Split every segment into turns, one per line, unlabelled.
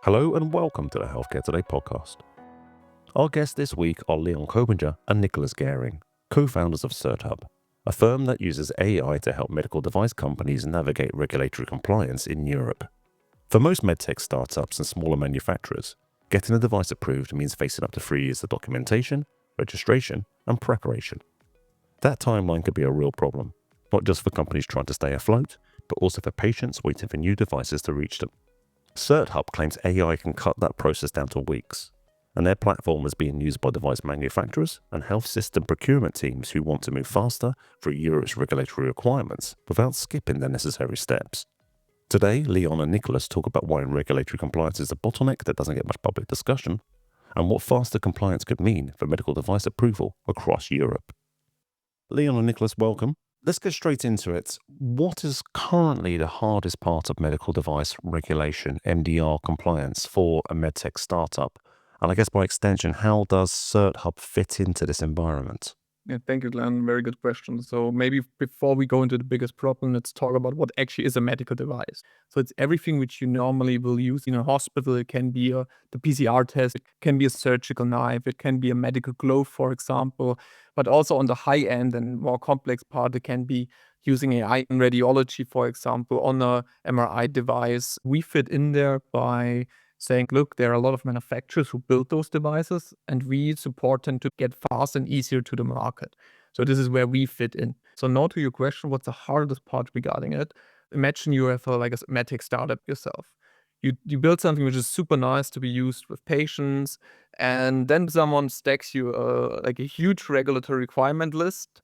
Hello and welcome to the Healthcare Today podcast. Our guests this week are Kobinger and Nicolas Gehring, co-founders of CertHub, a firm that uses AI to help medical device companies navigate regulatory compliance in Europe. For most medtech startups and smaller manufacturers, getting a device approved means facing up to 3 years of documentation, registration, and preparation. That timeline could be a real problem, not just for companies trying to stay afloat, but also for patients waiting for new devices to reach them. CertHub claims AI can cut that process down to weeks, and their platform is being used by device manufacturers and health system procurement teams who want to move faster through Europe's regulatory requirements without skipping the necessary steps. Today, Leon and Nicolas talk about why regulatory compliance is a bottleneck that doesn't get much public discussion, and what faster compliance could mean for medical device approval across Europe. Leon and Nicolas, welcome. Let's get straight into it. What is currently the hardest part of medical device regulation, MDR compliance, for a medtech startup? And I guess by extension, how does CertHub fit into this environment?
Yeah, thank you, Glenn. Very good question. So maybe before we go into the biggest problem, let's talk about what actually is a medical device. So it's everything which you normally will use in a hospital. It can be the PCR test, it can be a surgical knife, it can be a medical glove, for example. But also on the high end and more complex part, it can be using AI in radiology, for example, on a MRI device. We fit in there by saying, look, there are a lot of manufacturers who build those devices, and we support them to get fast and easier to the market. So this is where we fit in. So now to your question, what's the hardest part regarding it? Imagine you have a medtech startup yourself. You build something which is super nice to be used with patients, and then someone stacks you a huge regulatory requirement list,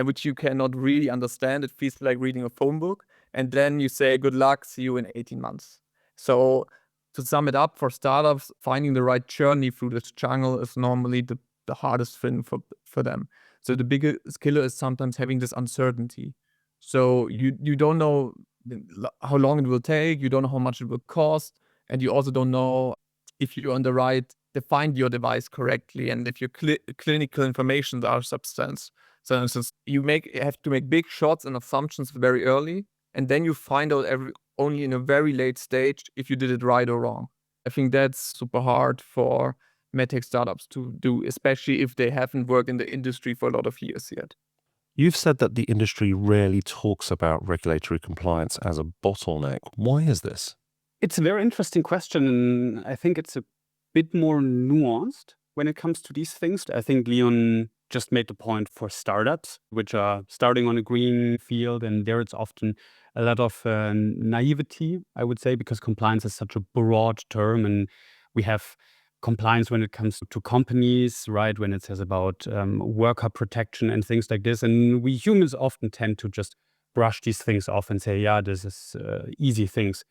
which you cannot really understand. It feels like reading a phone book. And then you say, good luck, see you in 18 months. So to sum it up, for startups, finding the right journey through this jungle is normally the hardest thing for them. So the biggest killer is sometimes having this uncertainty. So you don't know how long it will take, you don't know how much it will cost, and you also don't know if you're on the right, defined your device correctly, and if your clinical information are substance. So for instance, you have to make big shots and assumptions very early, and then you find out only in a very late stage if you did it right or wrong. I think that's super hard for medtech startups to do, especially if they haven't worked in the industry for a lot of years yet.
You've said that the industry rarely talks about regulatory compliance as a bottleneck. Why is this?
It's a very interesting question, and I think it's a bit more nuanced when it comes to these things. I think Leon just made the point for startups, which are starting on a green field, and there it's often a lot of naivety, I would say, because compliance is such a broad term, and we have compliance when it comes to companies, right? When it says about worker protection and things like this. And we humans often tend to just brush these things off and say, yeah, this is easy things.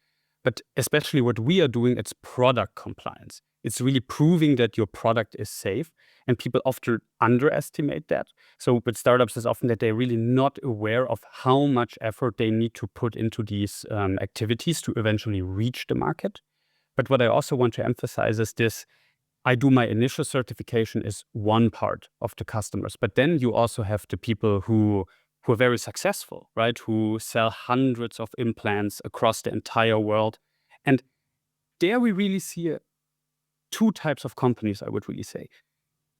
But especially what we are doing, it's product compliance. It's really proving that your product is safe. And people often underestimate that. So with startups, it's often that they're really not aware of how much effort they need to put into these activities to eventually reach the market. But what I also want to emphasize is this: I do my initial certification is one part of the customers, but then you also have the people who are very successful, right? Who sell hundreds of implants across the entire world. And there we really see two types of companies, I would really say.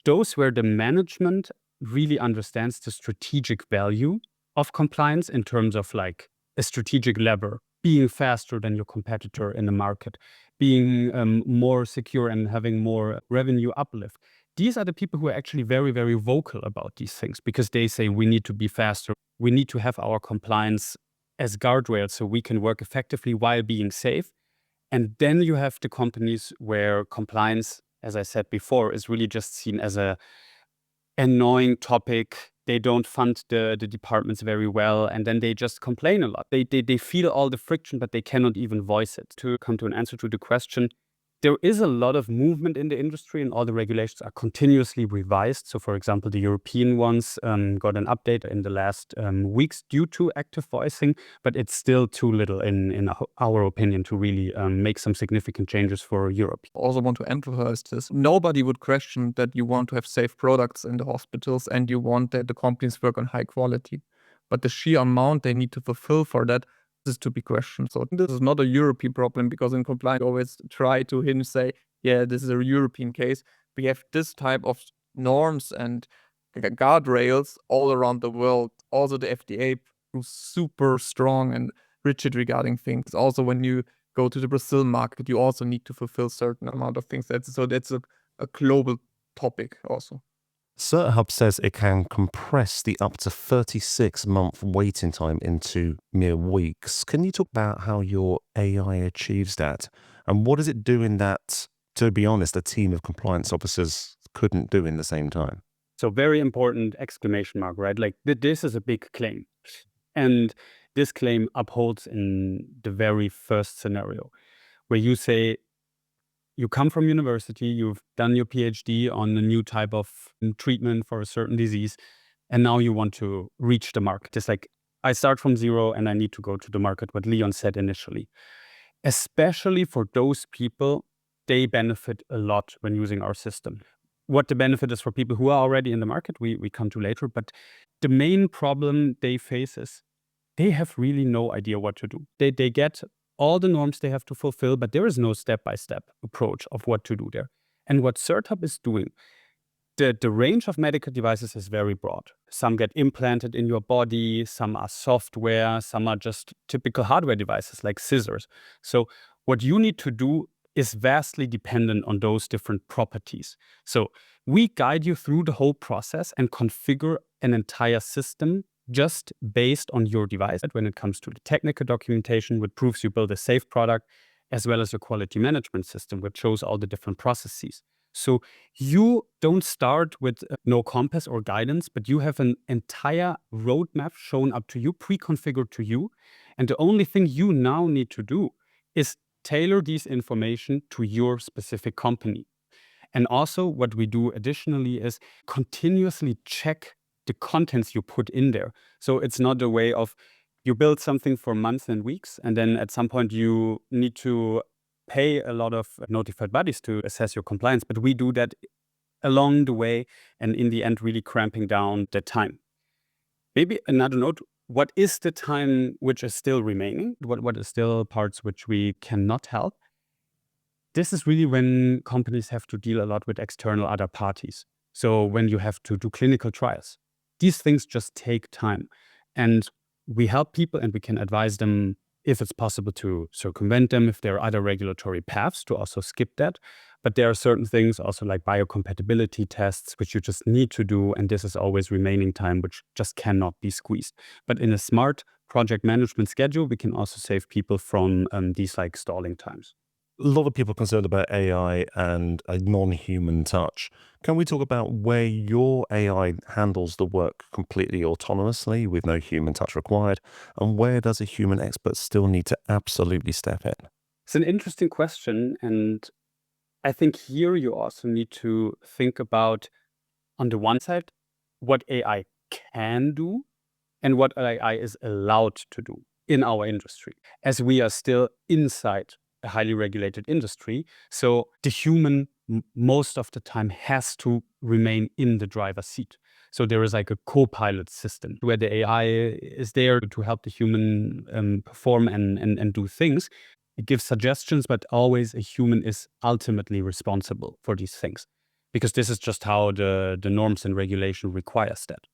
Those where the management really understands the strategic value of compliance in terms of like a strategic lever, being faster than your competitor in the market, being more secure and having more revenue uplift. These are the people who are actually very, very vocal about these things, because they say we need to be faster. We need to have our compliance as guardrails so we can work effectively while being safe. And then you have the companies where compliance, as I said before, is really just seen as a annoying topic. They don't fund the departments very well, and then they just complain a lot. They feel all the friction, but they cannot even voice it. To come to an answer to the question, there is a lot of movement in the industry, and all the regulations are continuously revised. So, for example, the European ones got an update in the last weeks due to active voicing, but it's still too little, in our opinion, to really make some significant changes for Europe.
I also want to emphasize this. Nobody would question that you want to have safe products in the hospitals and you want that the companies work on high quality. But the sheer amount they need to fulfill for that is to be questioned. So this is not a European problem, because in compliance we always try to say, yeah, this is a European case. We have this type of norms and guardrails all around the world. Also, the FDA is super strong and rigid regarding things. Also, when you go to the Brazil market, you also need to fulfill certain amount of things. That's a global topic also.
CertHub says it can compress the up to 36-month waiting time into mere weeks. Can you talk about how your AI achieves that? And what is it doing that, to be honest, a team of compliance officers couldn't do in the same time?
So very important exclamation mark, right? Like this is a big claim. And this claim upholds in the very first scenario where you say, you come from university, you've done your PhD on a new type of treatment for a certain disease, and now you want to reach the market. It's like, I start from zero and I need to go to the market, what Leon said initially. Especially for those people, they benefit a lot when using our system. What the benefit is for people who are already in the market, we come to later, but the main problem they face is they have really no idea what to do. They get all the norms they have to fulfill, but there is no step-by-step approach of what to do there. And what CertHub is doing, the range of medical devices is very broad. Some get implanted in your body, some are software, some are just typical hardware devices like scissors. So what you need to do is vastly dependent on those different properties. So we guide you through the whole process and configure an entire system just based on your device. When it comes to the technical documentation, which proves you build a safe product, as well as a quality management system, which shows all the different processes. So you don't start with no compass or guidance, but you have an entire roadmap shown up to you, pre-configured to you. And the only thing you now need to do is tailor these information to your specific company. And also what we do additionally is continuously check the contents you put in there. So it's not a way of you build something for months and weeks, and then at some point you need to pay a lot of notified bodies to assess your compliance. But we do that along the way, and in the end, really cramping down the time. Maybe another note, what is the time which is still remaining? What is still parts which we cannot help? This is really when companies have to deal a lot with external other parties. So when you have to do clinical trials, these things just take time. And we help people and we can advise them if it's possible to circumvent them, if there are other regulatory paths to also skip that. But there are certain things also like biocompatibility tests, which you just need to do. And this is always remaining time, which just cannot be squeezed. But in a smart project management schedule, we can also save people from these like stalling times.
A lot of people are concerned about AI and a non-human touch. Can we talk about where your AI handles the work completely autonomously with no human touch required, and where does a human expert still need to absolutely step in?
It's an interesting question, and I think here you also need to think about, on the one side, what AI can do and what AI is allowed to do in our industry, as we are still inside a highly regulated industry. So the human most of the time has to remain in the driver's seat. So there is like a co-pilot system where the AI is there to help the human perform and do things. It gives suggestions, but always a human is ultimately responsible for these things, because this is just how the norms and regulation requires that.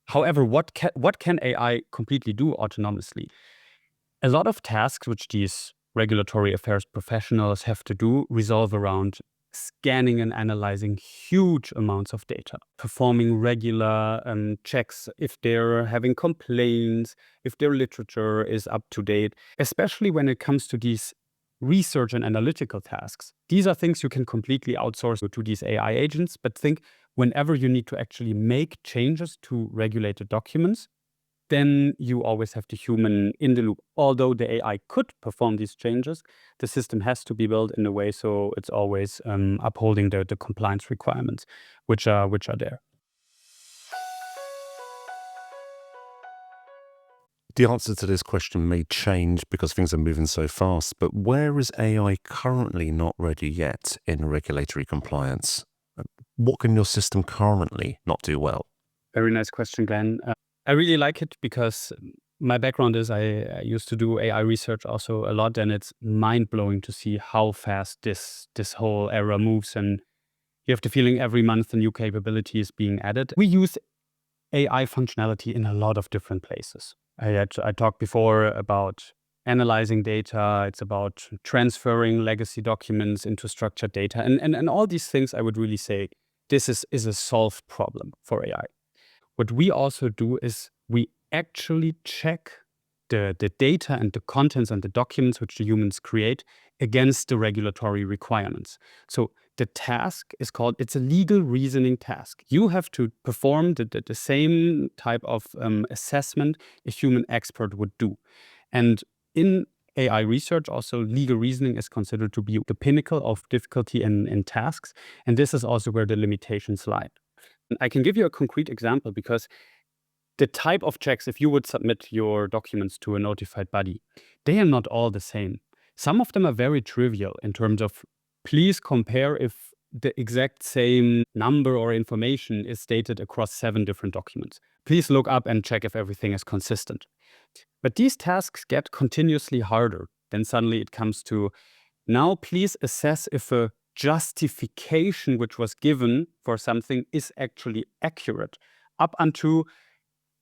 However, what can AI completely do autonomously? A lot of tasks which these regulatory affairs professionals have to do resolve around scanning and analyzing huge amounts of data, performing regular checks if they're having complaints, if their literature is up to date, especially when it comes to these research and analytical tasks. These are things you can completely outsource to these AI agents, but think whenever you need to actually make changes to regulated documents, then you always have the human in the loop. Although the AI could perform these changes, the system has to be built in a way so it's always upholding the compliance requirements, which are there.
The answer to this question may change because things are moving so fast, but where is AI currently not ready yet in regulatory compliance? What can your system currently not do well?
Very nice question, Glenn. I really like it because My background is I used to do AI research also a lot, and it's mind-blowing to see how fast this whole era moves. And you have the feeling every month a new capability is being added. We use AI functionality in a lot of different places. I talked before about analyzing data. It's about transferring legacy documents into structured data. And all these things, I would really say, this is a solved problem for AI. What we also do is we actually check the data and the contents and the documents which the humans create against the regulatory requirements. So the task is called, it's a legal reasoning task. You have to perform the same type of assessment a human expert would do. And in AI research, also legal reasoning is considered to be the pinnacle of difficulty in tasks. And this is also where the limitations lie. I can give you a concrete example because the type of checks, if you would submit your documents to a notified body, they are not all the same. Some of them are very trivial in terms of please compare if the exact same number or information is stated across 7 different documents. Please look up and check if everything is consistent. But these tasks get continuously harder. Then suddenly it comes to, now please assess if a justification which was given for something is actually accurate. Up until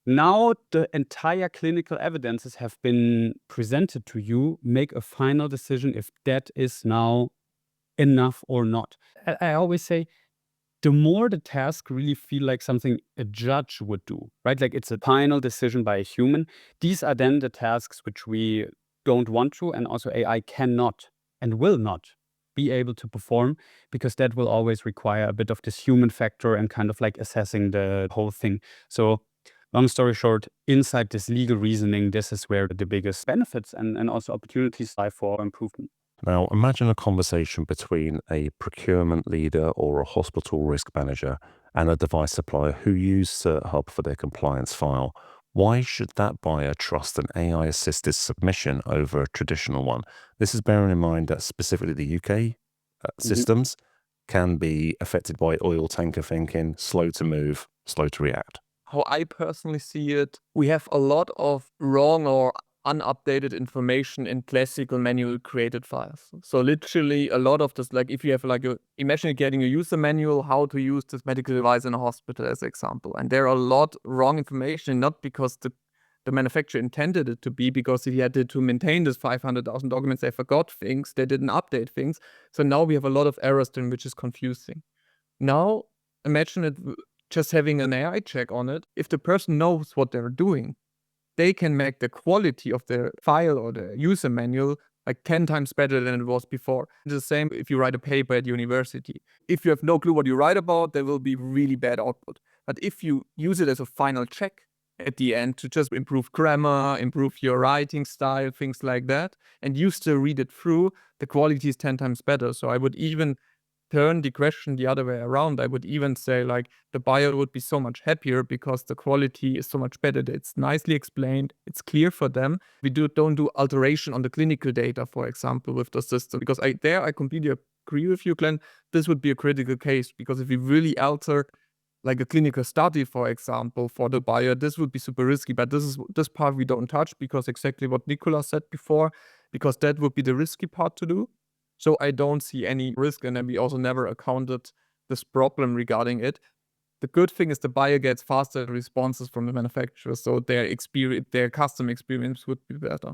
now, the entire clinical evidences have been presented to you. Make a final decision if that is now enough or not. I always say, the more the task really feel like something a judge would do, right? Like it's a final decision by a human. These are then the tasks which we don't want to, and also AI cannot and will not be able to perform, because that will always require a bit of this human factor and kind of like assessing the whole thing. So long story short, inside this legal reasoning, this is where the biggest benefits and also opportunities lie for improvement.
Now, imagine a conversation between a procurement leader or a hospital risk manager and a device supplier who use CertHub for their compliance file. Why should that buyer trust an AI-assisted submission over a traditional one? This is bearing in mind that specifically the UK systems can be affected by oil tanker thinking, slow to move, slow to react.
How I personally see it, we have a lot of wrong or unupdated information in classical manual created files. So literally a lot of this, like if you have imagine getting a user manual, how to use this medical device in a hospital as an example. And there are a lot wrong information, not because the manufacturer intended it to be, because if he had to maintain this 500,000 documents, they forgot things, they didn't update things. So now we have a lot of errors then, which is confusing. Now imagine it just having an AI check on it. If the person knows what they're doing, they can make the quality of the file or the user manual like 10 times better than it was before. It's the same if you write a paper at university. If you have no clue what you write about, there will be really bad output. But if you use it as a final check at the end to just improve grammar, improve your writing style, things like that, and you still read it through, the quality is 10 times better. So I would even turn the question the other way around. I would even say like the buyer would be so much happier because the quality is so much better. It's nicely explained. It's clear for them. We don't do alteration on the clinical data, for example, with the system, because I completely agree with you, Glenn. This would be a critical case, because if we really alter like a clinical study, for example, for the buyer, this would be super risky. But this part we don't touch, because exactly what Nicolas said before, because that would be the risky part to do. So I don't see any risk, and then we also never accounted this problem regarding it. The good thing is the buyer gets faster responses from the manufacturer, so their customer experience would be better.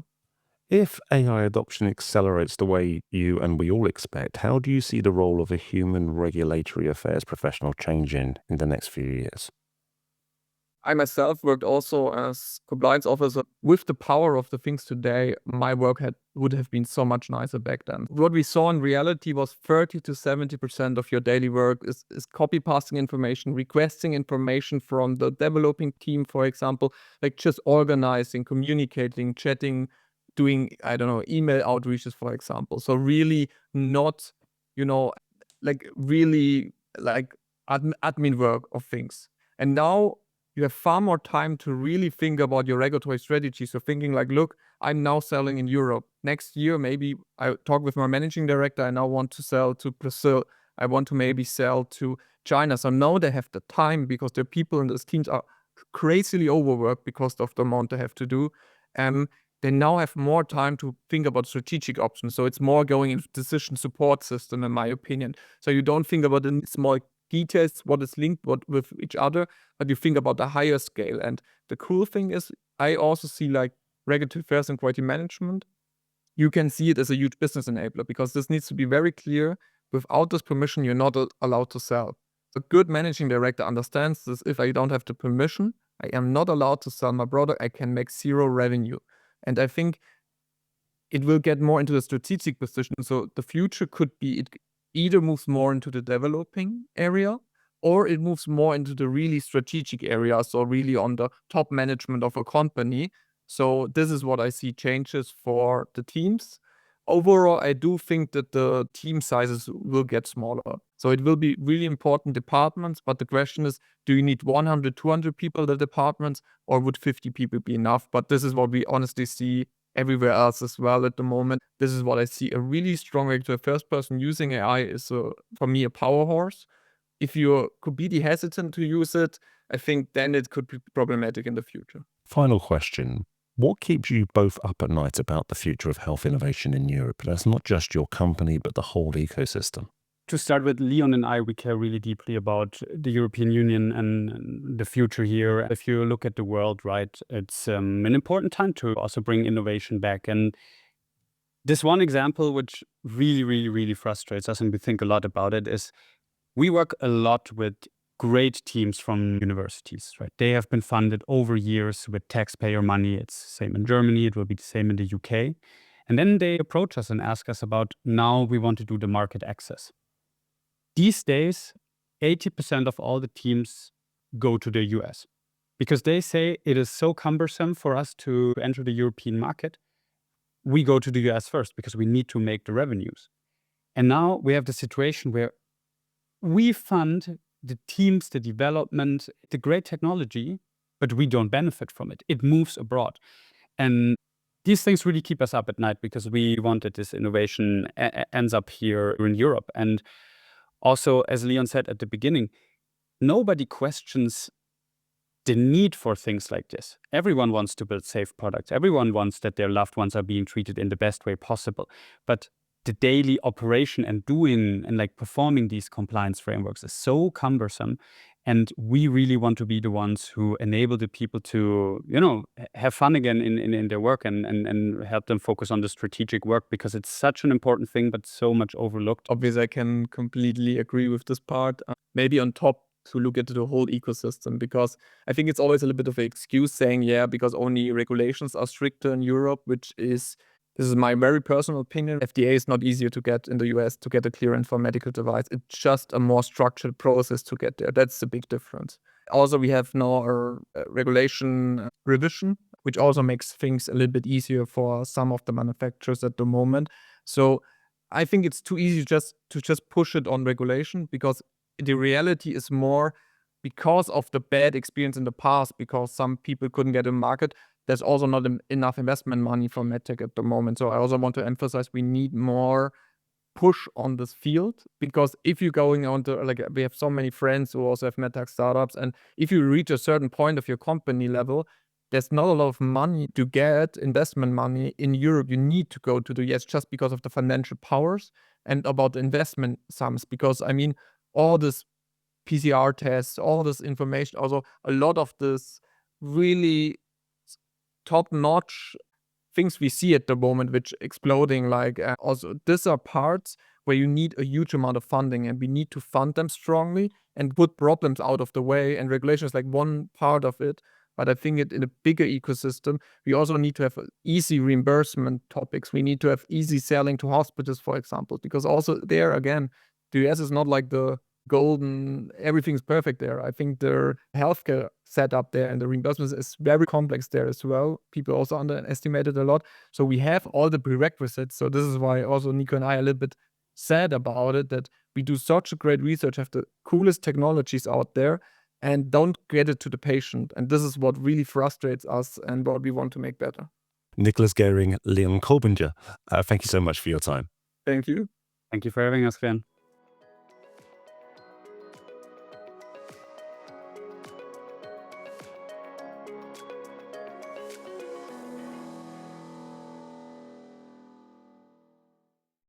If AI adoption accelerates the way you and we all expect, how do you see the role of a human regulatory affairs professional changing in the next few years?
I myself worked also as compliance officer. With the power of the things today, my work would have been so much nicer back then. What we saw in reality was 30 to 70% of your daily work is copy pasting information, requesting information from the developing team, for example, like just organizing, communicating, chatting, doing, I don't know, email outreaches, for example. So really not, really admin work of things. And now you have far more time to really think about your regulatory strategy. So thinking like, look, I'm now selling in Europe. Next year, maybe I talk with my managing director. I now want to sell to Brazil. I want to maybe sell to China. So now they have the time, because the people in those teams are crazily overworked because of the amount they have to do. they now have more time to think about strategic options. So it's more going into decision support system, in my opinion. So you don't think about the small details, what is linked what with each other, but you think about the higher scale. And the cool thing is, I also see like regulatory affairs and quality management. You can see it as a huge business enabler because this needs to be very clear. Without this permission, you're not allowed to sell. A good managing director understands this. If I don't have the permission, I am not allowed to sell my product. I can make zero revenue. And I think it will get more into the strategic position. So the future could be it either moves more into the developing area or it moves more into the really strategic areas, so really on the top management of a company. So this is what I see changes for the teams. Overall, I do think that the team sizes will get smaller. So it will be really important departments, but the question is, do you need 100, 200 people in the departments, or would 50 people be enough? But this is what we honestly see everywhere else as well at the moment. This is what I see. A really strong regulatory affairs person using AI is, for me, a power horse. If you could be hesitant to use it, I think then it could be problematic in the future.
Final question. What keeps you both up at night about the future of health innovation in Europe? That's not just your company, but the whole ecosystem.
To start with, Leon and I, we care really deeply about the European Union and the future here. If you look at the world, right, it's an important time to also bring innovation back. And this one example, which really frustrates us, and we think a lot about it, is we work a lot with great teams from universities, right? They have been funded over years with taxpayer money. It's the same in Germany. It will be the same in the UK. And then they approach us and ask us about, now we want to do the market access. These days, 80% of all the teams go to the US because they say it is so cumbersome for us to enter the European market. We go to the US first because we need to make the revenues. And now we have the situation where we fund the teams, the development, the great technology, but we don't benefit from it. It moves abroad. And these things really keep us up at night because we want that this innovation ends up here in Europe. And also, as Leon said at the beginning, nobody questions the need for things like this. Everyone wants to build safe products. Everyone wants that their loved ones are being treated in the best way possible. But the daily operation and doing and like performing these compliance frameworks is so cumbersome. And we really want to be the ones who enable the people to, have fun again in their work and help them focus on the strategic work because it's such an important thing, but so much overlooked.
Obviously, I can completely agree with this part. Maybe on top to look at the whole ecosystem, because I think it's always a little bit of an excuse saying, because only regulations are stricter in Europe, this is my very personal opinion. FDA is not easier to get in the US to get a clearance for a medical device. It's just a more structured process to get there. That's the big difference. Also, we have now a regulation revision, which also makes things a little bit easier for some of the manufacturers at the moment. So I think it's too easy to just push it on regulation because the reality is more because of the bad experience in the past, because some people couldn't get a market. There's also not enough investment money for medtech at the moment. So I also want to emphasize we need more push on this field because if you're going on to, we have so many friends who also have medtech startups, and if you reach a certain point of your company level, there's not a lot of money to get investment money in Europe. You need to go to the US just because of the financial powers and about the investment sums. Because all this PCR tests, all this information, also a lot of this really top-notch things we see at the moment, which exploding, also these are parts where you need a huge amount of funding, and we need to fund them strongly and put problems out of the way, and regulation is like one part of it. But I think in a bigger ecosystem, we also need to have easy reimbursement topics. We need to have easy selling to hospitals, for example, because also there, again, the US is not like the golden, everything's perfect there. I think their healthcare setup there and the reimbursement is very complex there as well. People also underestimate it a lot. So we have all the prerequisites. So this is why also Nico and I are a little bit sad about it, that we do such a great research, have the coolest technologies out there, and don't get it to the patient. And this is what really frustrates us and what we want to make better.
Nicolas Gehring, Leon Kobinger, thank you so much for your time.
Thank you.
Thank you for having us, Glenn.